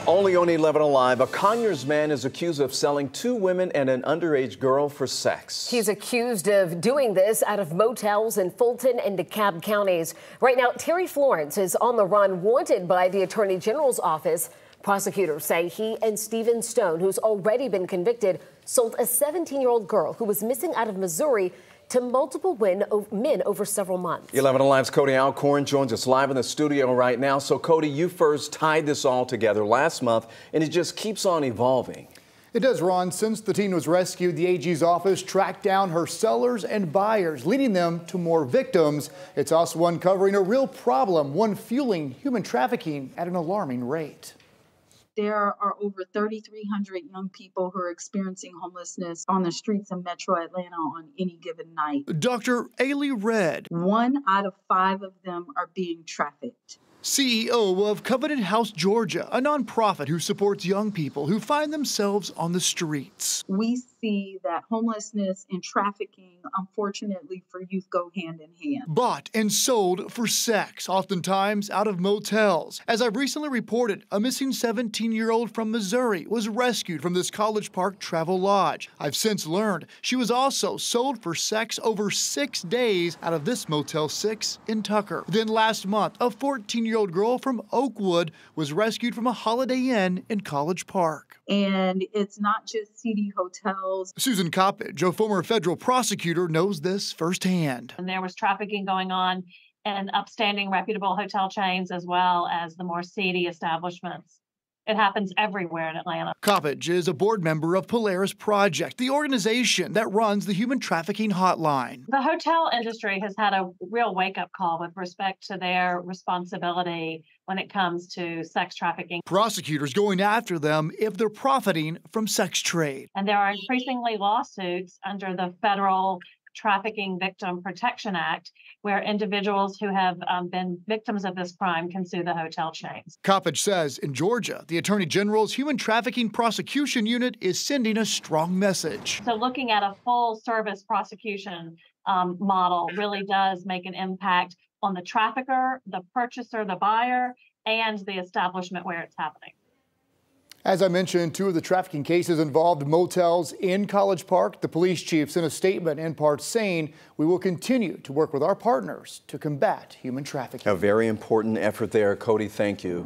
Only on 11 Alive, a Conyers man is accused of selling 2 women and an underage girl for sex. He's accused of doing this out of motels in Fulton and DeKalb counties. Right now, Terry Florence is on the run, wanted by the Attorney General's office. Prosecutors say he and Stephen Stone, who's already been convicted, sold a 17-year-old girl who was missing out of Missouri to multiple men over several months. 11 Alive's Cody Alcorn joins us live in the studio right now. So, Cody, you first tied this all together last month, and it just keeps on evolving. It does, Ron. Since the teen was rescued, the AG's office tracked down her sellers and buyers, leading them to more victims. It's also uncovering a real problem, one fueling human trafficking at an alarming rate. There are over 3,300 young people who are experiencing homelessness on the streets of Metro Atlanta on any given night. Dr. Ailey Red. 1 out of 5 of them are being trafficked. CEO of Covenant House, Georgia, a nonprofit who supports young people who find themselves on the streets. We see that homelessness and trafficking, unfortunately for youth, go hand in hand. Bought and sold for sex, oftentimes out of motels. As I've recently reported, a missing 17-year-old from Missouri was rescued from this College Park travel lodge. I've since learned she was also sold for sex over 6 days out of this Motel 6 in Tucker. Then last month, a 14-year-old girl from Oakwood was rescued from a Holiday Inn in College Park. And it's not just seedy hotels. Susan Coppedge, a former federal prosecutor, knows this firsthand. And there was trafficking going on in upstanding, reputable hotel chains as well as the more seedy establishments. It happens everywhere in Atlanta. Coppedge is a board member of Polaris Project, the organization that runs the human trafficking hotline. The hotel industry has had a real wake-up call with respect to their responsibility when it comes to sex trafficking. Prosecutors going after them if they're profiting from sex trade. And there are increasingly lawsuits under the federal Trafficking Victim Protection Act, where individuals who have been victims of this crime can sue the hotel chains. Coppedge says in Georgia, the Attorney General's Human Trafficking Prosecution Unit is sending a strong message. So looking at a full service prosecution model really does make an impact on the trafficker, the purchaser, the buyer, and the establishment where it's happening. As I mentioned, 2 of the trafficking cases involved motels in College Park. The police chief sent a statement in part saying we will continue to work with our partners to combat human trafficking. A very important effort there, Cody. Thank you.